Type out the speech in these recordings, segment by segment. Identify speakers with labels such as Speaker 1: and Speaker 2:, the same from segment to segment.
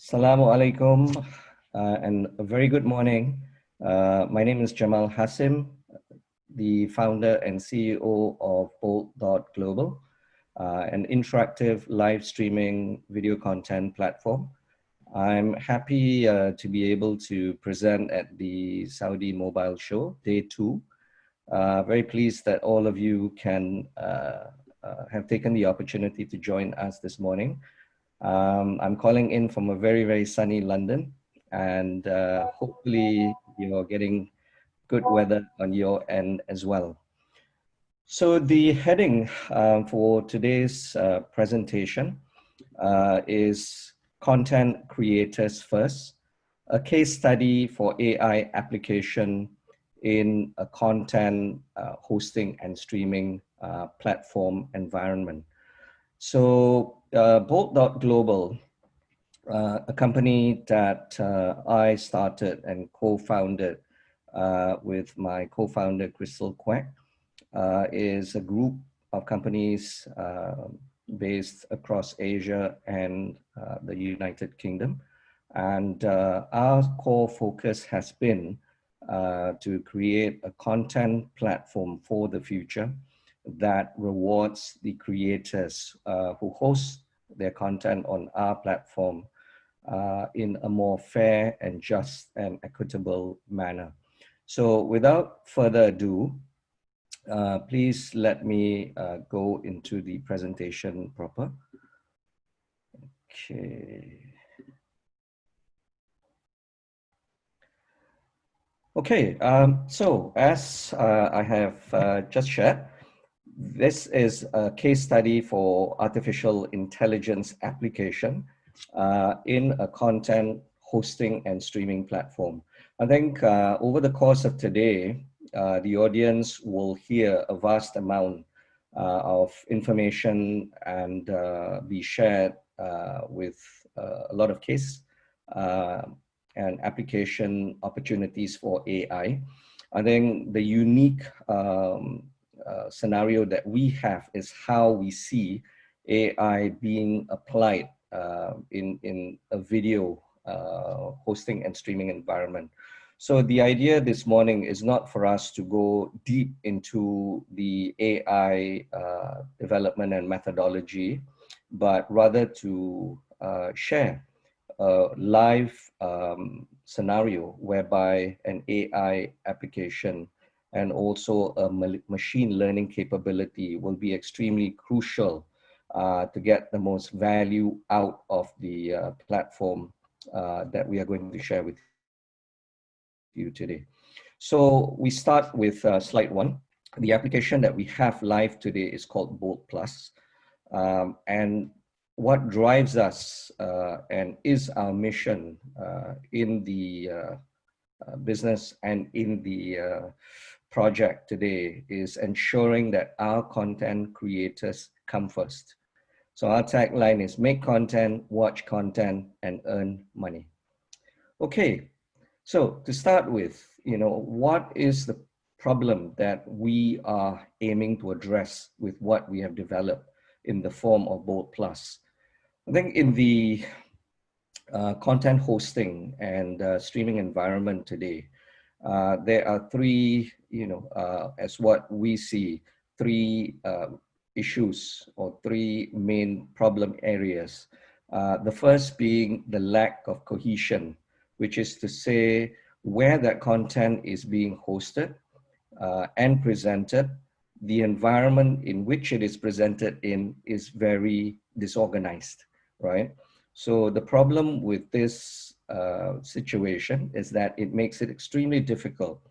Speaker 1: Assalamu alaikum and a very good morning. My name is Jamal Hassim, the founder and CEO of Bolt.global, an interactive live streaming video content platform. I'm happy to be able to present at the Saudi Mobile Show, Day 2. Very pleased that all of you can have taken the opportunity to join us this morning. I'm calling in from a very, very sunny London, and hopefully you're getting good weather on your end as well. So the heading for today's presentation is Content Creators First, a case study for AI application in a content hosting and streaming platform environment. So Bolt.global, a company that I started and co-founded with my co-founder, Crystal Quack, is a group of companies based across Asia and the United Kingdom. And our core focus has been to create a content platform for the future that rewards the creators who host their content on our platform in a more fair and just and equitable manner. So without further ado, please let me go into the presentation proper. Okay. Okay, so as I have just shared, this is a case study for artificial intelligence application in a content hosting and streaming platform. I think over the course of today, the audience will hear a vast amount of information and be shared with a lot of case and application opportunities for AI. I think the unique scenario that we have is how we see AI being applied in a video hosting and streaming environment. So the idea this morning is not for us to go deep into the AI development and methodology, but rather to share a live scenario whereby an AI application and also a machine learning capability will be extremely crucial to get the most value out of the platform that we are going to share with you today. So we start with slide 1. The application that we have live today is called Bolt Plus. And what drives us and is our mission in the business and in the project today is ensuring that our content creators come first. So our tagline is make content, watch content, and earn money. Okay, so to start with, what is the problem that we are aiming to address with what we have developed in the form of Bolt Plus? I think in the content hosting and streaming environment today, there are three, as what we see, three issues or three main problem areas. The first being the lack of cohesion, which is to say where that content is being hosted and presented, the environment in which it is presented in is very disorganized, right? So the problem with this situation is that it makes it extremely difficult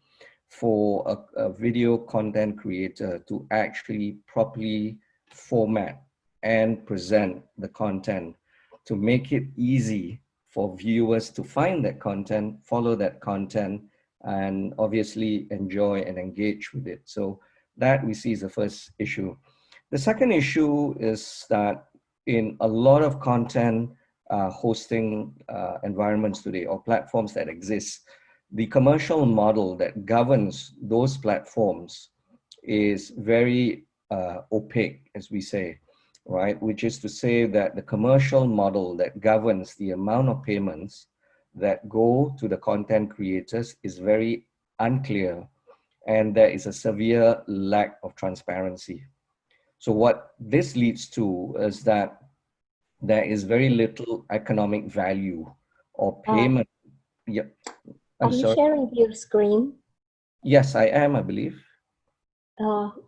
Speaker 1: for a video content creator to actually properly format and present the content to make it easy for viewers to find that content, follow that content, and obviously enjoy and engage with it. So that we see is the first issue. The second issue is that in a lot of content hosting environments today or platforms that exist, the commercial model that governs those platforms is very opaque, as we say. right? Which is to say that the commercial model that governs the amount of payments that go to the content creators is very unclear, and there is a severe lack of transparency. So what this leads to is that there is very little economic value or payment. Yep. I'm
Speaker 2: Are you
Speaker 1: sorry.
Speaker 2: sharing your screen?
Speaker 1: Yes, I am, I believe.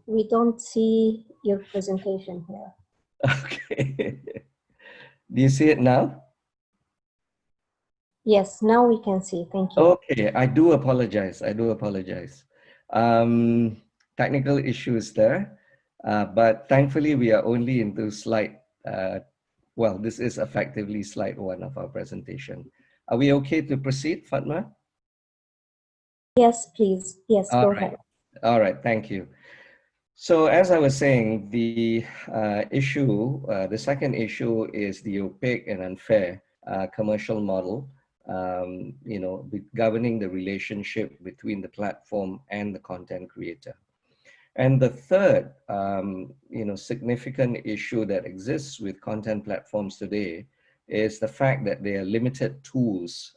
Speaker 2: We don't see your presentation here.
Speaker 1: Okay. Do you see it now?
Speaker 2: Yes, now we can see. Thank you.
Speaker 1: Okay, I do apologize. I do apologize. Technical issues there, but thankfully we are only into slide, well, this is effectively slide 1 of our presentation. Are we okay to proceed, Fatma?
Speaker 2: Yes, please. Yes,
Speaker 1: All
Speaker 2: go
Speaker 1: right.
Speaker 2: ahead.
Speaker 1: All right, thank you. So as I was saying, the the second issue is the opaque and unfair commercial model, governing the relationship between the platform and the content creator. And the third, significant issue that exists with content platforms today is the fact that they are limited tools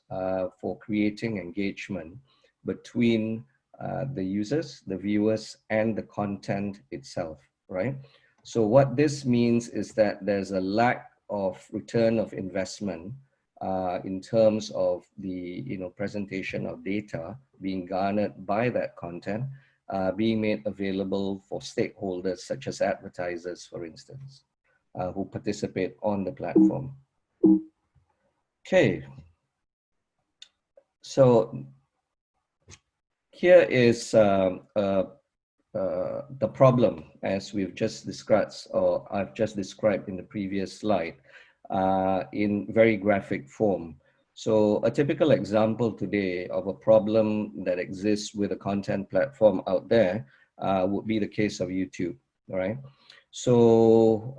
Speaker 1: for creating engagement between the users, the viewers, and the content itself, right? So what this means is that there's a lack of return of investment in terms of the presentation of data being garnered by that content, being made available for stakeholders such as advertisers, for instance, who participate on the platform. Okay, so here is the problem as we've just described, or I've just described in the previous slide, in very graphic form. So a typical example today of a problem that exists with a content platform out there would be the case of YouTube, all right? So,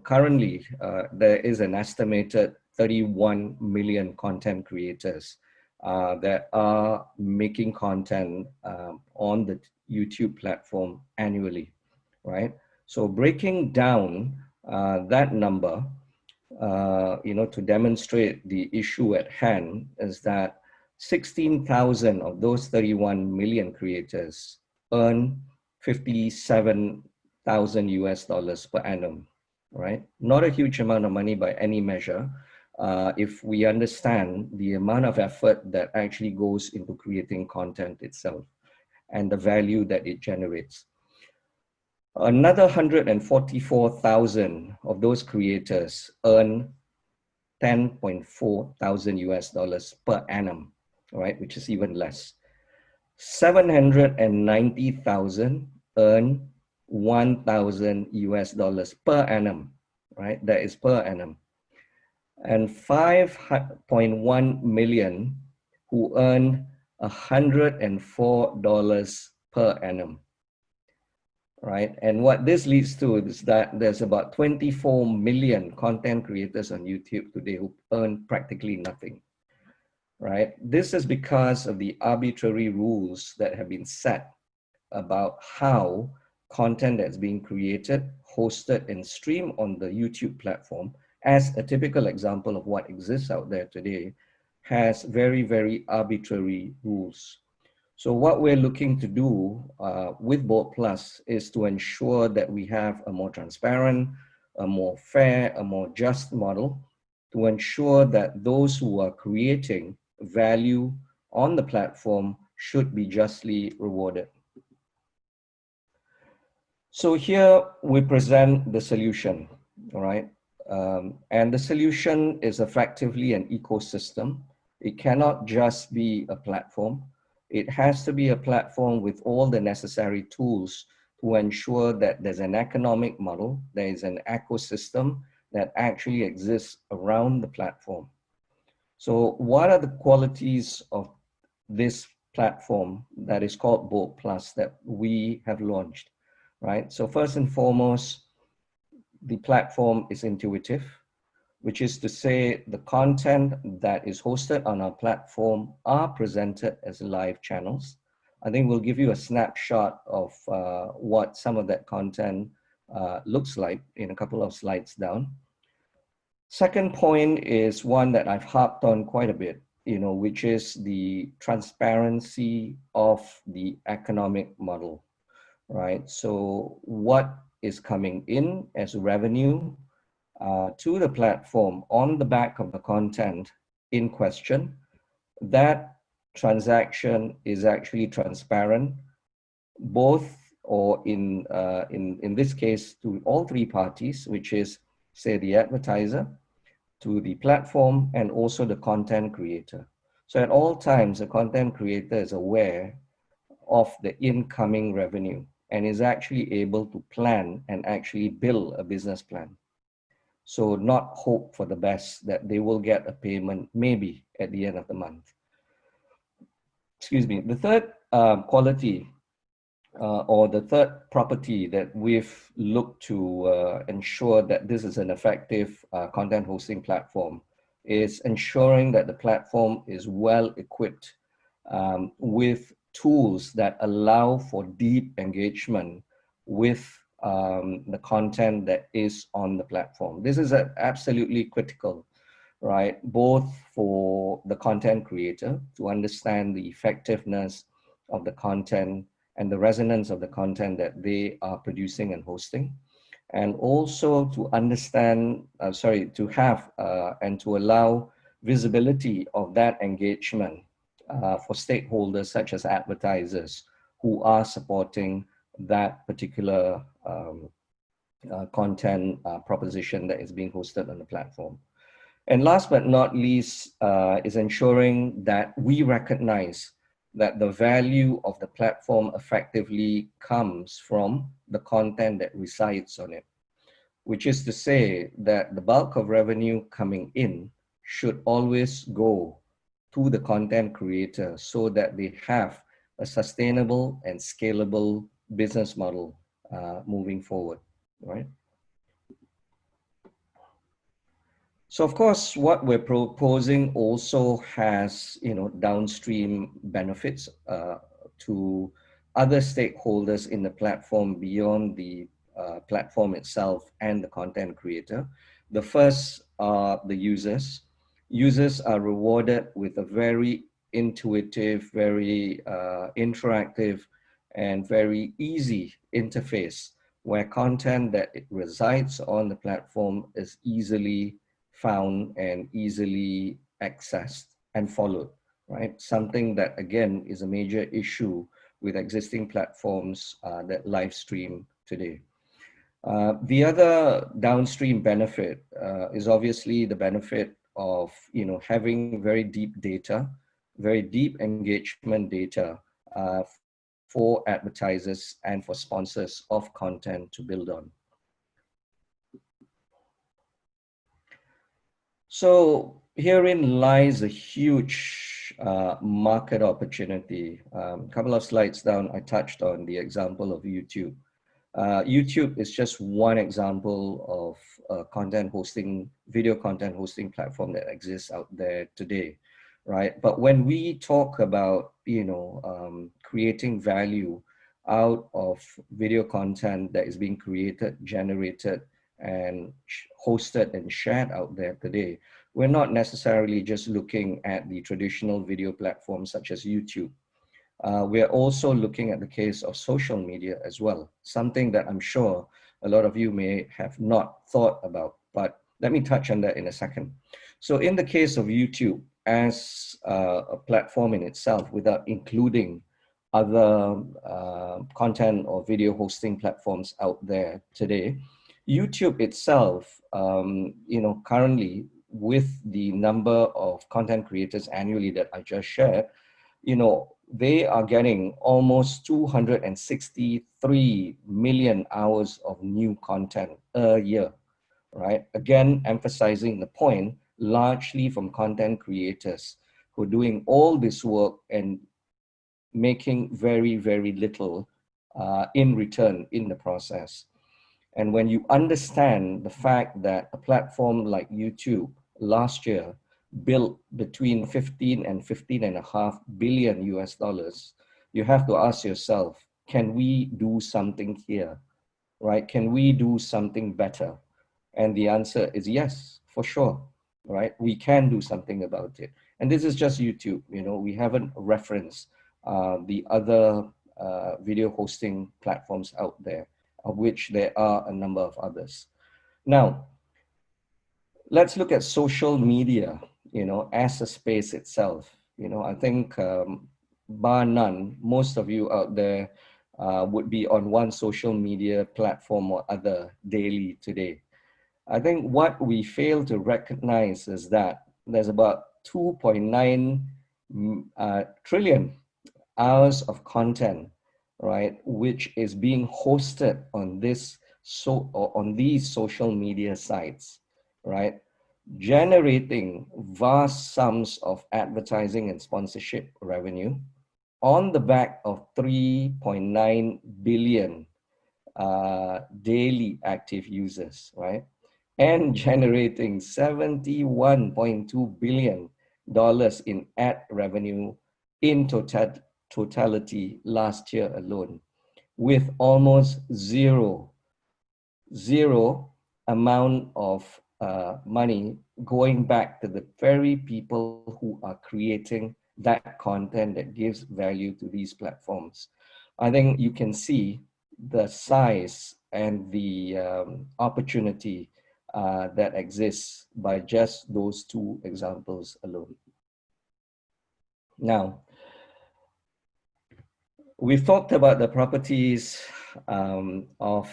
Speaker 1: currently there is an estimated 31 million content creators that are making content on the YouTube platform annually, right? So breaking down that number, to demonstrate the issue at hand is that 16,000 of those 31 million creators earn 57,000 US dollars per annum, right? Not a huge amount of money by any measure, if we understand the amount of effort that actually goes into creating content itself and the value that it generates. Another 144,000 of those creators earn 10.4 thousand US dollars per annum, right, which is even less. 790,000 earn 1,000 US dollars per annum, right? That is per annum. And 5.1 million who earn $104 per annum, right? And what this leads to is that there's about 24 million content creators on YouTube today who earn practically nothing, right? This is because of the arbitrary rules that have been set about how content that's being created, hosted, and streamed on the YouTube platform, as a typical example of what exists out there today, has very, very arbitrary rules. So what we're looking to do with Bolt Plus is to ensure that we have a more transparent, a more fair, a more just model to ensure that those who are creating value on the platform should be justly rewarded. So here we present the solution, all right? And the solution is effectively an ecosystem. It cannot just be a platform. It has to be a platform with all the necessary tools to ensure that there's an economic model, there is an ecosystem that actually exists around the platform. So what are the qualities of this platform that is called Bolt Plus that we have launched, right? So first and foremost, the platform is intuitive, which is to say the content that is hosted on our platform are presented as live channels. I think we'll give you a snapshot of what some of that content looks like in a couple of slides down. Second point is one that I've harped on quite a bit, which is the transparency of the economic model, right? So what is coming in as revenue to the platform on the back of the content in question, that transaction is actually transparent, both or in this case to all three parties, which is, say, the advertiser, to the platform, and also the content creator. So at all times, the content creator is aware of the incoming revenue and is actually able to plan and actually build a business plan. So not hope for the best that they will get a payment maybe at the end of the month. Excuse me. The third quality or the third property that we've looked to ensure that this is an effective content hosting platform is ensuring that the platform is well equipped with tools that allow for deep engagement with the content that is on the platform. This is absolutely critical, right? Both for the content creator to understand the effectiveness of the content and the resonance of the content that they are producing and hosting, and also to understand, to have and to allow visibility of that engagement for stakeholders such as advertisers who are supporting that particular content proposition that is being hosted on the platform. And last but not least is ensuring that we recognize that the value of the platform effectively comes from the content that resides on it, which is to say that the bulk of revenue coming in should always go to the content creator so that they have a sustainable and scalable business model moving forward, right? So of course, what we're proposing also has, downstream benefits to other stakeholders in the platform beyond the platform itself and the content creator. The first are the users. Users are rewarded with a very intuitive, very interactive, and very easy interface where content that resides on the platform is easily found and easily accessed and followed, right? Something that, again, is a major issue with existing platforms that live stream today. The other downstream benefit is obviously the benefit of having very deep data, very deep engagement data for advertisers and for sponsors of content to build on. So herein lies a huge market opportunity. A couple of slides down, I touched on the example of YouTube. YouTube is just one example of a content hosting, video content hosting platform that exists out there today, right? But when we talk about, creating value out of video content that is being created, generated, and hosted and shared out there today, we're not necessarily just looking at the traditional video platforms such as YouTube. We're also looking at the case of social media as well, something that I'm sure a lot of you may have not thought about, but let me touch on that in a second. So in the case of YouTube as a platform in itself, without including other content or video hosting platforms out there today, YouTube itself, currently with the number of content creators annually that I just shared, they are getting almost 263 million hours of new content a year, right? Again, emphasizing the point, largely from content creators who are doing all this work and making very, very little in return in the process. And when you understand the fact that a platform like YouTube last year built between 15 and 15.5 billion US dollars, you have to ask yourself, can we do something here right? Can we do something better? And the answer is yes, for sure, right? We can do something about it. And this is just YouTube, you know, we haven't referenced the other video hosting platforms out there, of which there are a number of others. Now, let's look at social media, you know, as a space itself. You know, I think bar none, most of you out there would be on one social media platform or other daily today. I think what we fail to recognize is that there's about 2.9 trillion hours of content, right, which is being hosted on on these social media sites, right, generating vast sums of advertising and sponsorship revenue on the back of 3.9 billion daily active users, right? And generating $71.2 billion in ad revenue in totality last year alone, with almost zero amount of money going back to the very people who are creating that content that gives value to these platforms. I think you can see the size and the opportunity that exists by just those two examples alone. Now, we've talked about the properties of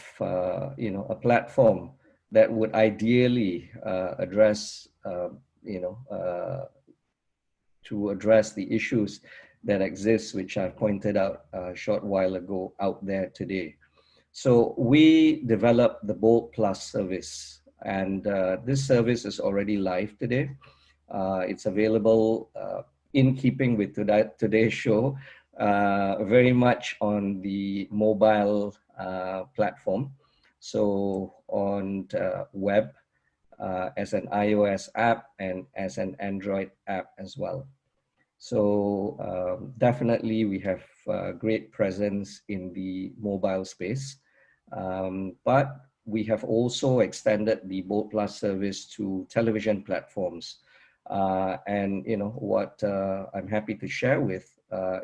Speaker 1: you know, a platform that would ideally address to address the issues that exist, which I pointed out a short while ago out there today. So we developed the Bold Plus service, and this service is already live today. It's available in keeping with today's show, very much on the mobile platform. So on web, as an iOS app and as an Android app as well. So definitely we have great presence in the mobile space, but we have also extended the Bold Plus service to television platforms. And you know what I'm happy to share with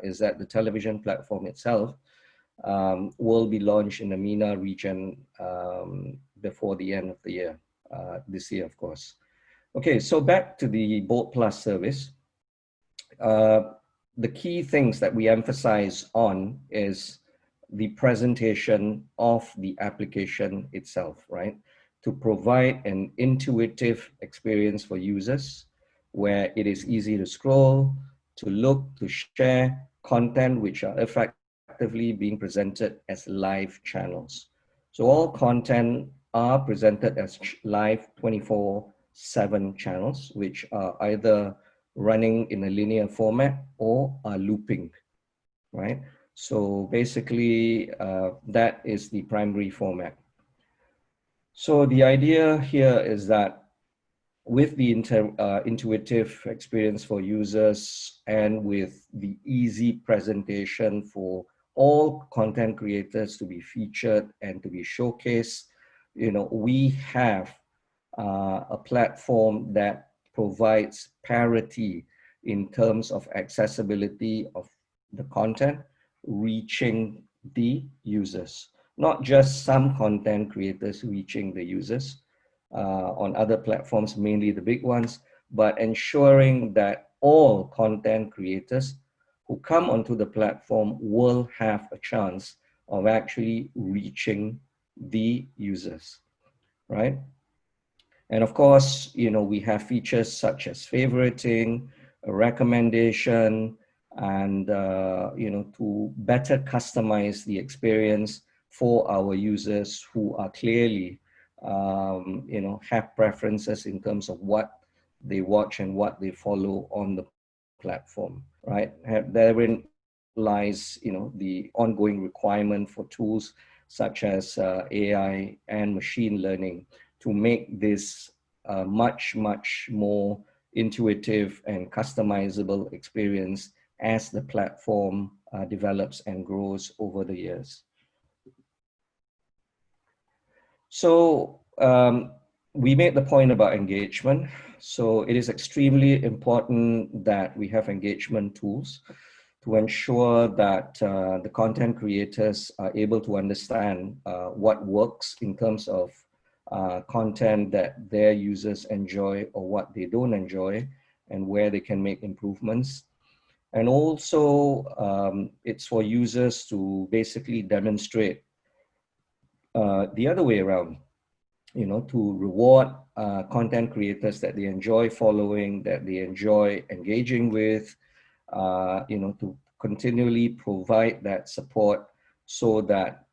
Speaker 1: is that the television platform itself will be launched in the MENA region before the end of the year, this year, of course. Okay, so back to the Bold Plus service. The key things that we emphasize on is the presentation of the application itself, right? To provide an intuitive experience for users where it is easy to scroll, to look, to share content which are effectively being presented as live channels. So all content are presented as live 24/7 channels, which are either running in a linear format or are looping, right? So basically, that is the primary format. So the idea here is that with the intuitive experience for users and with the easy presentation for all content creators to be featured and to be showcased, you know, we have a platform that provides parity in terms of accessibility of the content reaching the users, not just some content creators reaching the users on other platforms, mainly the big ones, but ensuring that all content creators who come onto the platform will have a chance of actually reaching the users, right? And of course, you know, we have features such as favoriting, a recommendation, and, you know, to better customize the experience for our users who are clearly, you know, have preferences in terms of what they watch and what they follow on the platform, right? Therein lies, you know, the ongoing requirement for tools such as AI and machine learning to make this a much more intuitive and customizable experience as the platform develops and grows over the years. So we made the point about engagement. So it is extremely important that we have engagement tools to ensure that the content creators are able to understand what works in terms of content that their users enjoy or what they don't enjoy, and where they can make improvements. And also it's for users to basically demonstrate the other way around, you know, to reward content creators that they enjoy following, that they enjoy engaging with, you know, to continually provide that support so that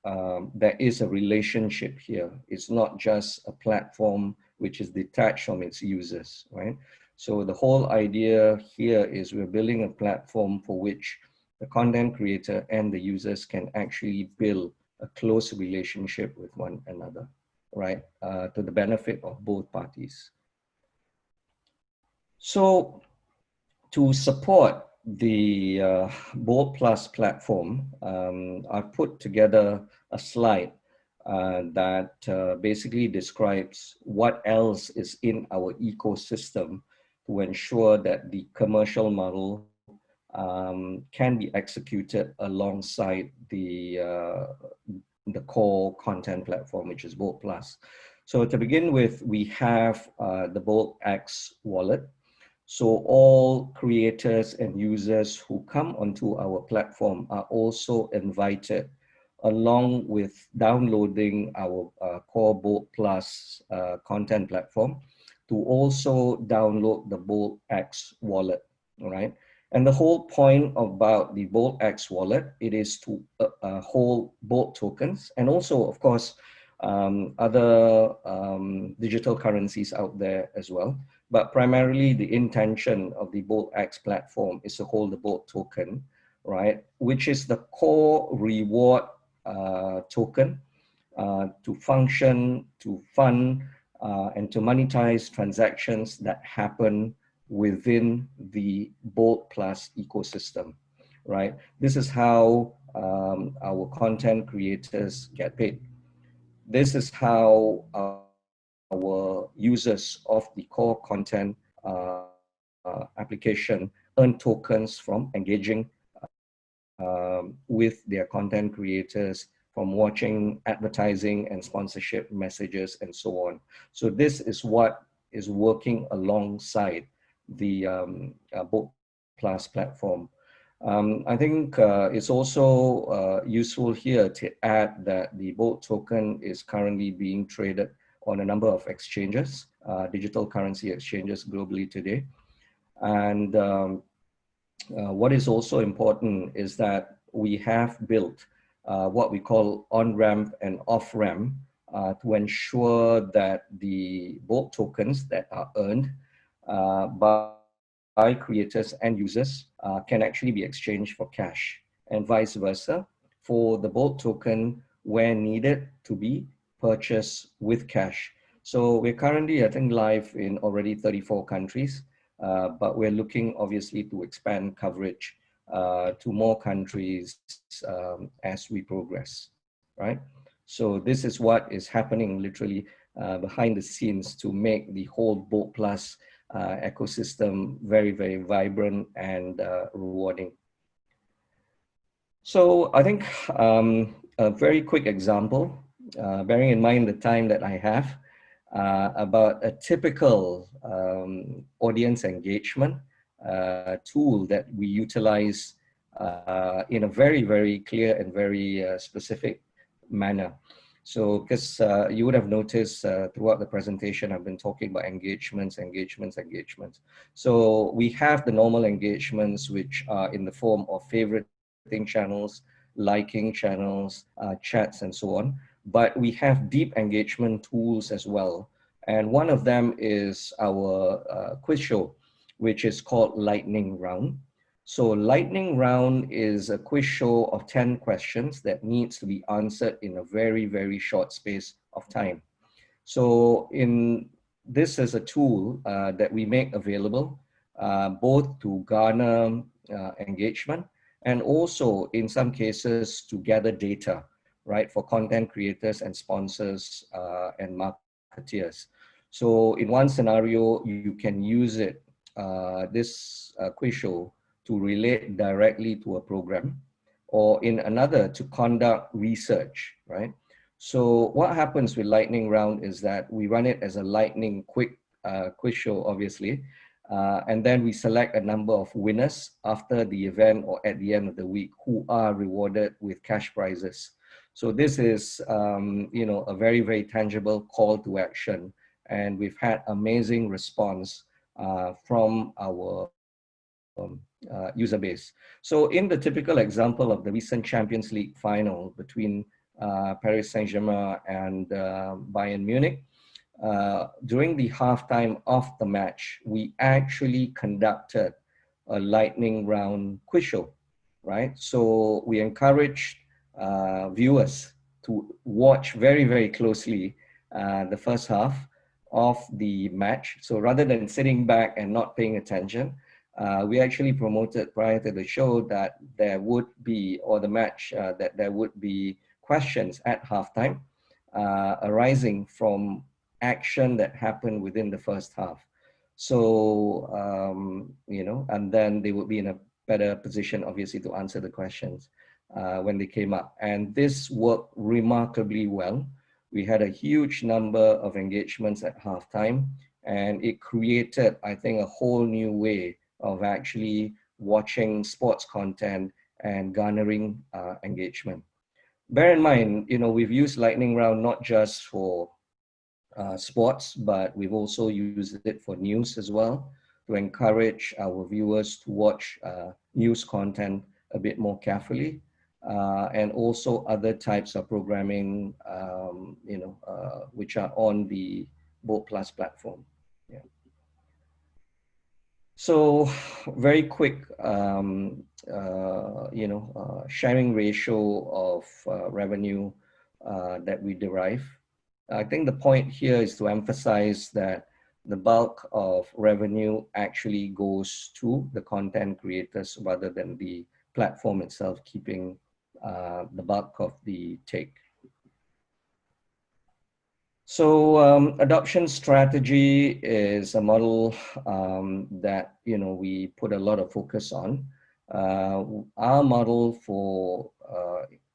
Speaker 1: there is a relationship here. It's not just a platform which is detached from its users, right? So the whole idea here is we're building a platform for which the content creator and the users can actually build a close relationship with one another, right? To the benefit of both parties. So to support the Bold Plus platform, I've put together a slide that basically describes what else is in our ecosystem to ensure that the commercial model can be executed alongside the core content platform, which is Bold Plus. So to begin with, we have the Bold X wallet. So all creators and users who come onto our platform are also invited, along with downloading our core Bold Plus content platform, to also download the Bold X wallet, all right? And the whole point about the Bold X wallet, it is to hold Bold tokens, and also, of course, other digital currencies out there as well. But primarily the intention of the Bold X platform is to hold the Bold token, right? Which is the core reward token to function, to fund, and to monetize transactions that happen within the Bold Plus ecosystem, right? This is how our content creators get paid. This is how our users of the core content application earn tokens from engaging with their content creators, from watching advertising and sponsorship messages and so on. So this is what is working alongside the Bold Plus platform. I think it's also useful here to add that the Bold token is currently being traded on a number of exchanges, digital currency exchanges globally today. And what is also important is that we have built what we call on-ramp and off-ramp to ensure that the Bold tokens that are earned by creators and users can actually be exchanged for cash, and vice versa for the Bold token where needed to be purchased with cash. So we're currently, I think, live in already 34 countries, but we're looking obviously to expand coverage to more countries as we progress, right? So this is what is happening literally behind the scenes to make the whole Bold Plus ecosystem very, very vibrant and rewarding. So I think a very quick example, bearing in mind the time that I have, about a typical audience engagement tool that we utilize in a very, very clear and very specific manner. So, because you would have noticed throughout the presentation, I've been talking about engagements. So we have the normal engagements, which are in the form of favoriting channels, liking channels, chats, and so on. But we have deep engagement tools as well. And one of them is our quiz show, which is called Lightning Round. So Lightning Round is a quiz show of 10 questions that needs to be answered in a very, very short space of time. So this is a tool that we make available both to garner engagement and also in some cases to gather data, right, for content creators and sponsors and marketeers. So in one scenario, you can use it, this quiz show, to relate directly to a program, or in another to conduct research, right? So what happens with lightning round is that we run it as a lightning quick quiz show, obviously, and then we select a number of winners after the event or at the end of the week who are rewarded with cash prizes. So this is, you know, a very, very tangible call to action, and we've had amazing response from our user base. So in the typical example of the recent Champions League final between Paris Saint-Germain and Bayern Munich, during the halftime of the match, we actually conducted a lightning round quiz show, right? So we encouraged viewers to watch very, very closely the first half of the match. So rather than sitting back and not paying attention, we actually promoted prior to the show that there would be, or the match, that there would be questions at halftime arising from action that happened within the first half. So, you know, and then they would be in a better position, obviously, to answer the questions when they came up. And this worked remarkably well. We had a huge number of engagements at halftime, and it created, I think, a whole new way of actually watching sports content and garnering engagement. Bear in mind, you know, we've used lightning round not just for sports, but we've also used it for news as well, to encourage our viewers to watch news content a bit more carefully, and also other types of programming, you know, which are on the Bolt Plus platform. Yeah. So very quick, you know, sharing ratio of revenue that we derive. I think the point here is to emphasize that the bulk of revenue actually goes to the content creators rather than the platform itself keeping the bulk of the take. So adoption strategy is a model that, you know, we put a lot of focus on. Our model for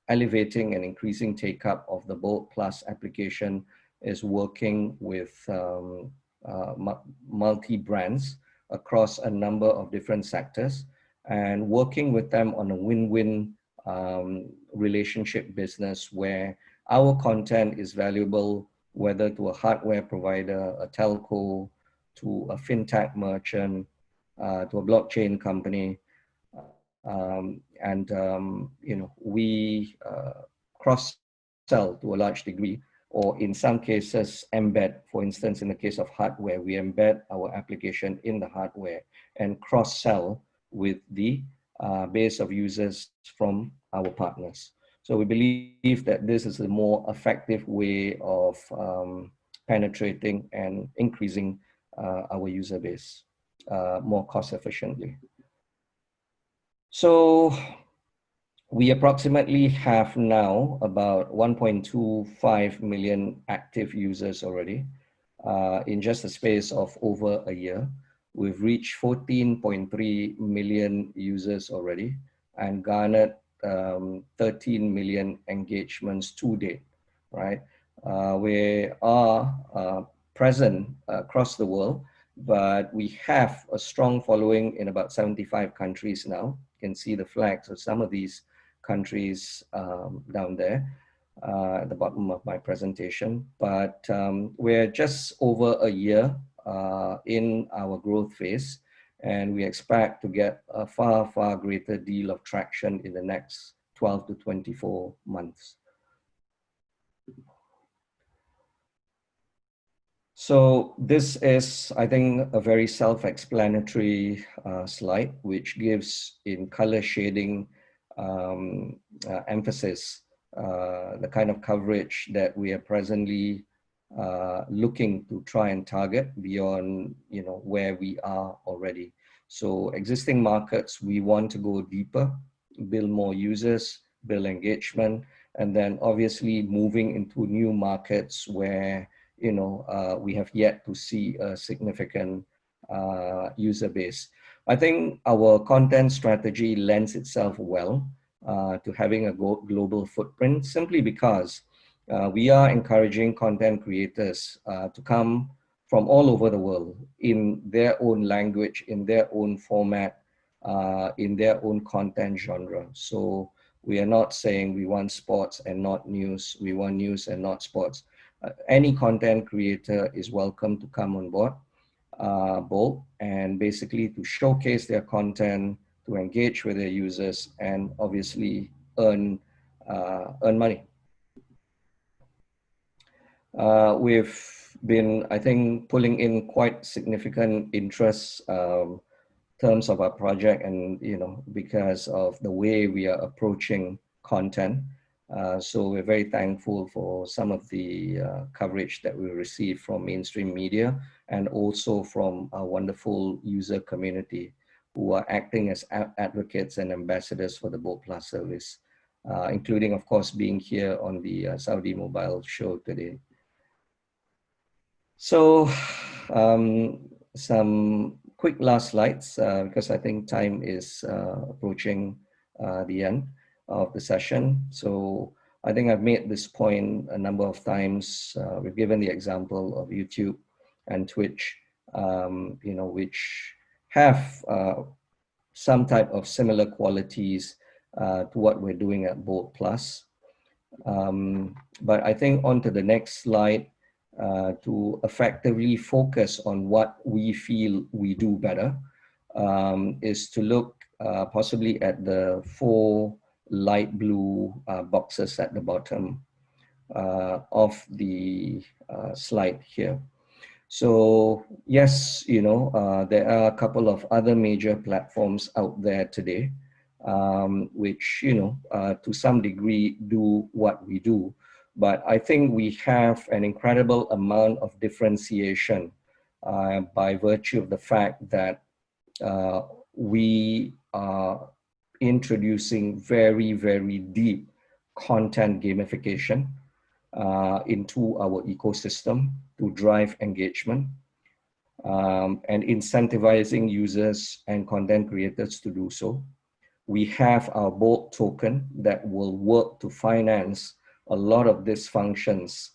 Speaker 1: elevating and increasing take-up of the Bolt Plus application is working with multi-brands across a number of different sectors, and working with them on a win-win relationship business where our content is valuable, whether to a hardware provider, a telco, to a fintech merchant, to a blockchain company. You know, we cross-sell to a large degree, or in some cases embed. For instance, in the case of hardware, we embed our application in the hardware and cross-sell with the base of users from our partners. So we believe that this is a more effective way of penetrating and increasing our user base more cost efficiently. So we approximately have now about 1.25 million active users already. In just a space of over a year, we've reached 14.3 million users already and garnered 13 million engagements to date, right? We are present across the world, but we have a strong following in about 75 countries now. You can see the flags of some of these countries down there at the bottom of my presentation. But we're just over a year in our growth phase, and we expect to get a far, far greater deal of traction in the next 12 to 24 months. So this is, I think, a very self-explanatory slide, which gives in color shading emphasis the kind of coverage that we are presently looking to try and target beyond, you know, where we are already. So existing markets, we want to go deeper, build more users, build engagement, and then obviously moving into new markets where, you know, we have yet to see a significant user base. I think our content strategy lends itself well to having a global footprint, simply because we are encouraging content creators to come from all over the world in their own language, in their own format, in their own content genre. So we are not saying we want sports and not news, we want news and not sports. Any content creator is welcome to come on board, Bolt, and basically to showcase their content, to engage with their users, and obviously earn money. We've been, I think, pulling in quite significant interest terms of our project, and you know, because of the way we are approaching content. So we're very thankful for some of the coverage that we receive from mainstream media, and also from our wonderful user community who are acting as advocates and ambassadors for the Bolt Plus service, including, of course, being here on the Saudi Mobile show today. So some quick last slides, because I think time is approaching the end of the session. So I think I've made this point a number of times. We've given the example of YouTube and Twitch, you know, which have some type of similar qualities to what we're doing at Bolt Plus. But I think on to the next slide, to effectively focus on what we feel we do better, is to look possibly at the 4 light blue boxes at the bottom of the slide here. So yes, you know, there are a couple of other major platforms out there today, which, you know, to some degree do what we do. But I think we have an incredible amount of differentiation by virtue of the fact that we are introducing very, very deep content gamification into our ecosystem to drive engagement, and incentivizing users and content creators to do so. We have our Bolt token that will work to finance a lot of these functions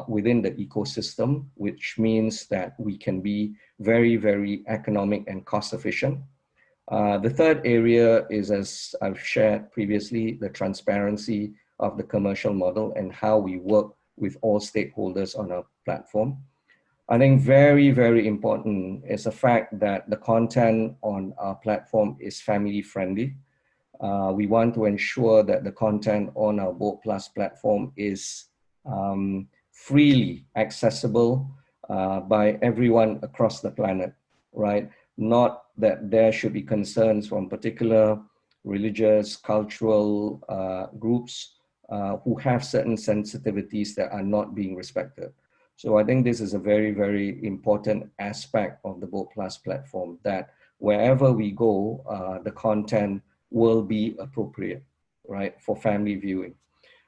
Speaker 1: within the ecosystem, which means that we can be very, very economic and cost efficient. The third area is, as I've shared previously, the transparency of the commercial model and how we work with all stakeholders on our platform. I think very, very important is the fact that the content on our platform is family friendly. We want to ensure that the content on our Bolt Plus platform is freely accessible by everyone across the planet, right? Not that there should be concerns from particular religious, cultural groups who have certain sensitivities that are not being respected. So I think this is a very, very important aspect of the Bolt Plus platform, that wherever we go, the content will be appropriate, right, for family viewing.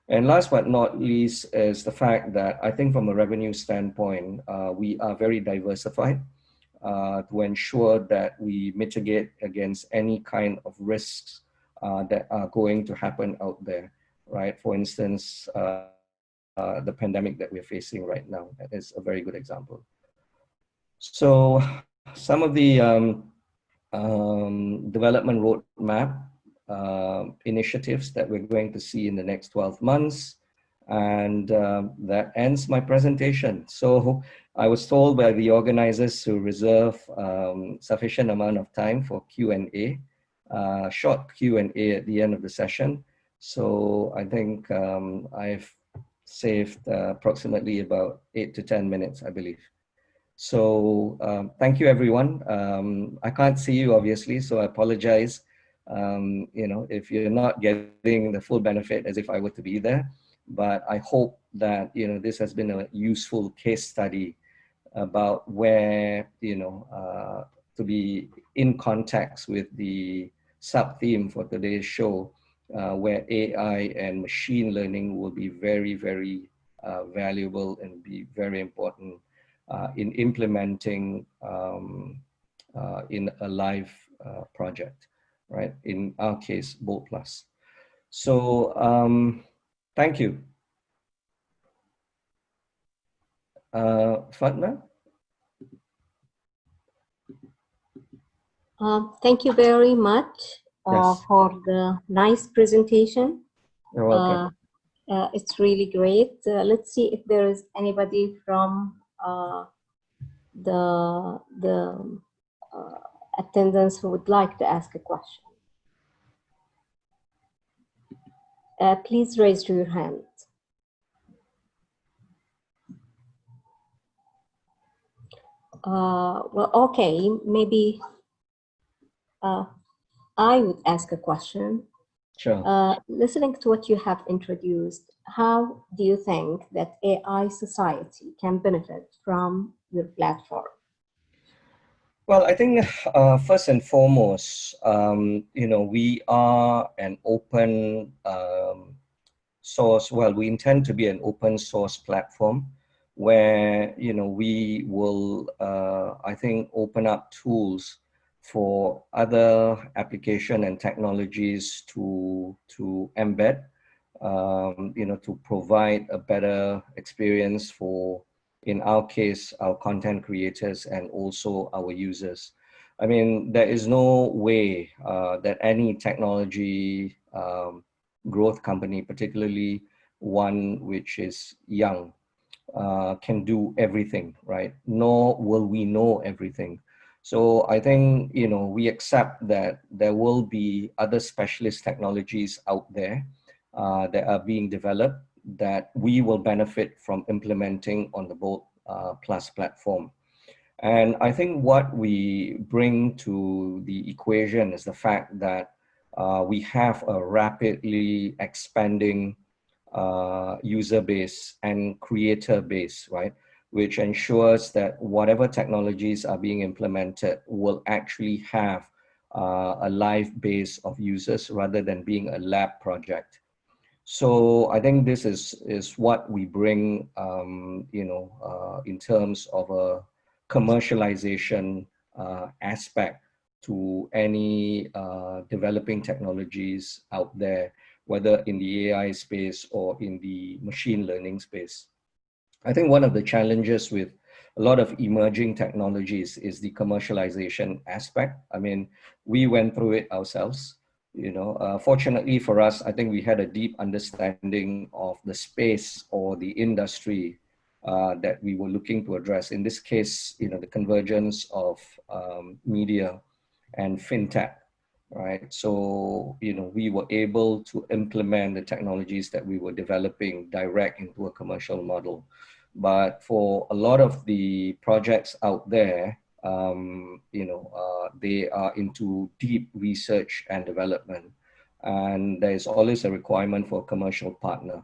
Speaker 1: And last but not least is the fact that I think from a revenue standpoint, we are very diversified to ensure that we mitigate against any kind of risks that are going to happen out there, right? For instance, the pandemic that we're facing right now is a very good example. So some of the development roadmap initiatives that we're going to see in the next 12 months. And that ends my presentation. So I was told by the organizers to reserve sufficient amount of time for Q&A, short Q&A at the end of the session. So I think I've saved approximately about 8 to 10 minutes, I believe. So thank you, everyone. I can't see you, obviously, so I apologize. You know, if you're not getting the full benefit as if I were to be there. But I hope that, you know, this has been a useful case study about where, you know, to be in context with the sub-theme for today's show, where AI and machine learning will be very, very valuable and be very important in implementing in a live project, right? In our case, Bolt Plus. So thank you. Fatma?
Speaker 2: Thank you very much
Speaker 1: Yes.
Speaker 2: for the nice presentation.
Speaker 1: You're welcome.
Speaker 2: It's really great. Let's see if there is anybody from the attendants who would like to ask a question. Please raise your hand. Well, okay, maybe I would ask a question.
Speaker 1: Sure.
Speaker 2: Listening to what you have introduced, how do you think that AI society can benefit from your platform?
Speaker 1: Well, I think first and foremost, we are an open source. Well, we intend to be an open source platform where, we will, I think, open up tools for other application and technologies to embed, to provide a better experience for, in our case, our content creators and also our users. I mean, there is no way that any technology growth company, particularly one which is young, can do everything, right? Nor will we know everything. So I think, we accept that there will be other specialist technologies out there that are being developed that we will benefit from implementing on the Bolt Plus platform. And I think what we bring to the equation is the fact that we have a rapidly expanding user base and creator base, right? Which ensures that whatever technologies are being implemented will actually have a live base of users rather than being a lab project. So I think this is what we bring, in terms of a commercialization aspect to any developing technologies out there, whether in the AI space or in the machine learning space. I think one of the challenges with a lot of emerging technologies is the commercialization aspect. I mean, we went through it ourselves. Fortunately for us, I think we had a deep understanding of the space or the industry that we were looking to address. In this case, the convergence of media and fintech, right? So, we were able to implement the technologies that we were developing direct into a commercial model. But for a lot of the projects out there, they are into deep research and development, and there is always a requirement for a commercial partner.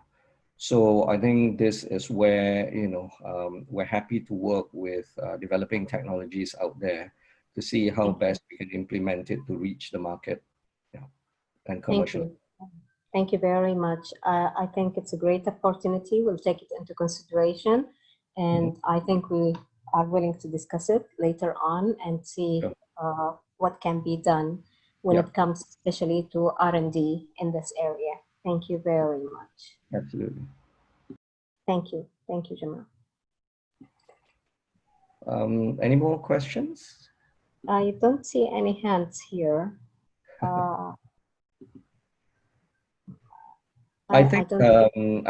Speaker 1: So I think this is where, we're happy to work with developing technologies out there to see how best we can implement it to reach the market, and commercial.
Speaker 2: Thank you. Thank you very much. I think it's a great opportunity. We'll take it into consideration, and I think we are willing to discuss it later on and see what can be done when it comes especially to R&D in this area. Thank you very much.
Speaker 1: Absolutely.
Speaker 2: Thank you. Thank you, Jamal.
Speaker 1: Any more questions?
Speaker 2: I don't see any hands here.
Speaker 1: I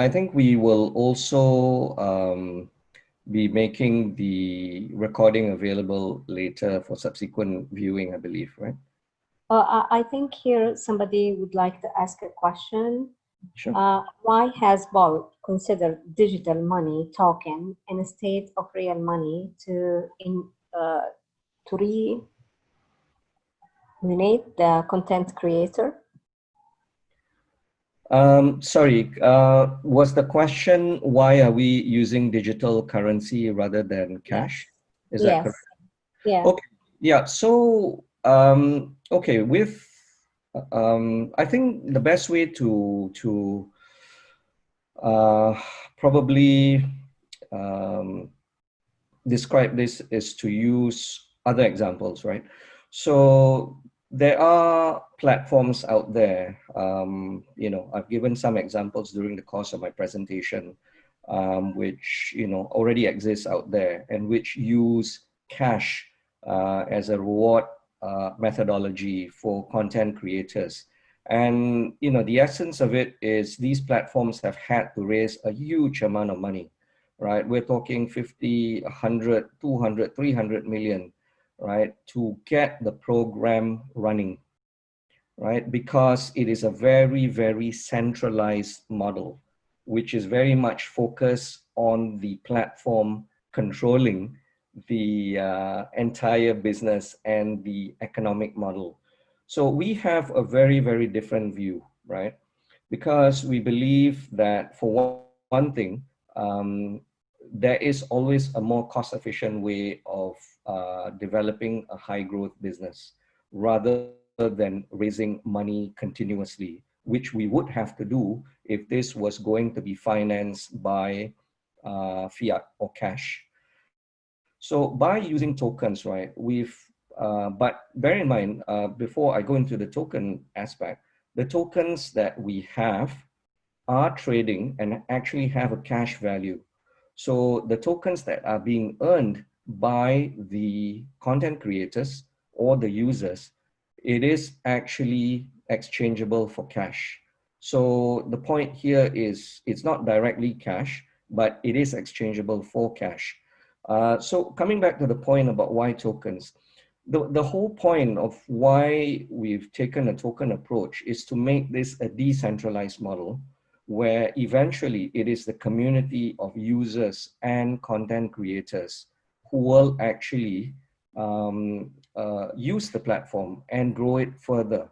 Speaker 1: think we will also be making the recording available later for subsequent viewing, I believe, right?
Speaker 2: I think here somebody would like to ask a question.
Speaker 1: Sure.
Speaker 2: Why has Bolt considered digital money token instead of real money to remunerate the content creator?
Speaker 1: Sorry, was the question, why are we using digital currency rather than cash? Is that correct?
Speaker 2: Yeah.
Speaker 1: Okay. Yeah. So, okay, with I think the best way to probably describe this is to use other examples, right? So there are platforms out there. You know, I've given some examples during the course of my presentation, which, you know, already exists out there and which use cash as a reward methodology for content creators. And, you know, the essence of it is these platforms have had to raise a huge amount of money, right? We're talking 50, 100, 200, 300 million, right? To get the program running, right? Because it is a very, very centralized model, which is very much focused on the platform controlling the entire business and the economic model. So we have a very, very different view, right? Because we believe that for one thing, there is always a more cost-efficient way of developing a high-growth business rather than raising money continuously, which we would have to do if this was going to be financed by fiat or cash. So by using tokens, right, but bear in mind, before I go into the token aspect, the tokens that we have are trading and actually have a cash value. So the tokens that are being earned by the content creators or the users, it is actually exchangeable for cash. So the point here is it's not directly cash, but it is exchangeable for cash. So coming back to the point about why tokens, the whole point of why we've taken a token approach is to make this a decentralized model where eventually it is the community of users and content creators who will actually use the platform and grow it further,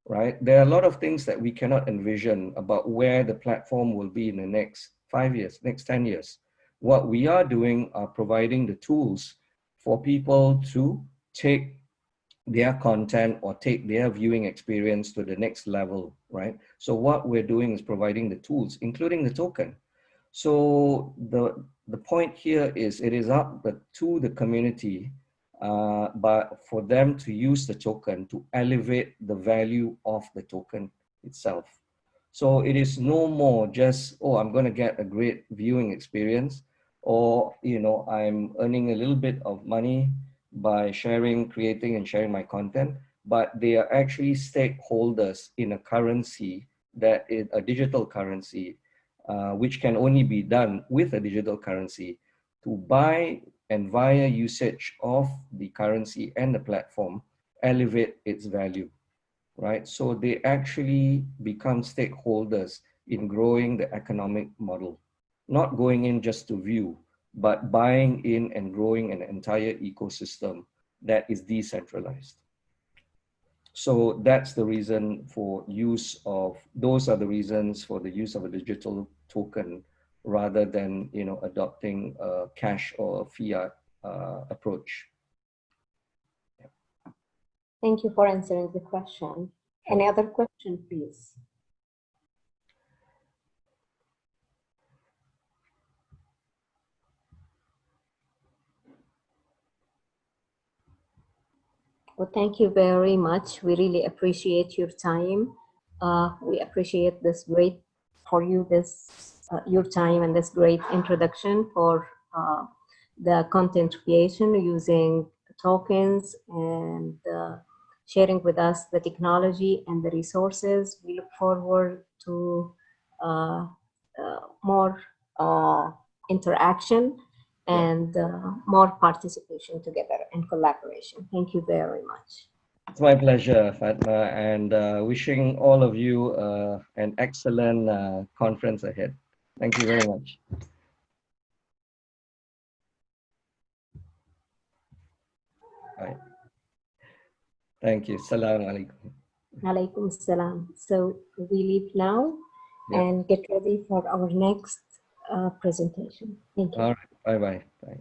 Speaker 1: right? There are a lot of things that we cannot envision about where the platform will be in the next 5 years, next 10 years. What we are doing are providing the tools for people to take their content or take their viewing experience to the next level, right? So what we're doing is providing the tools, including the token. So the point here is it is up to the community, but for them to use the token to elevate the value of the token itself. So it is no more just, oh, I'm going to get a great viewing experience, or, you know, I'm earning a little bit of money by sharing, creating and sharing my content, but they are actually stakeholders in a currency that is a digital currency, which can only be done with a digital currency to buy and via usage of the currency and the platform, elevate its value, right? So they actually become stakeholders in growing the economic model, not going in just to view, but buying in and growing an entire ecosystem that is decentralized. So that's the reason for use of, those are the reasons for the use of a digital token rather than, you know, adopting a cash or a fiat approach.
Speaker 2: Thank you for answering the question. Any other question, please? Well, thank you very much. We really appreciate your time. We appreciate this great for you, your time and this great introduction for the content creation using tokens and sharing with us the technology and the resources. We look forward to more interaction and more participation together and collaboration. Thank you very much.
Speaker 1: It's my pleasure, Fatma, and wishing all of you an excellent conference ahead. Thank you very much. Right. Thank you. Assalamu alaikum.
Speaker 2: Alaikum salam. So we leave now and get ready for our next presentation. Thank you.
Speaker 1: All right. Bye-bye. Bye.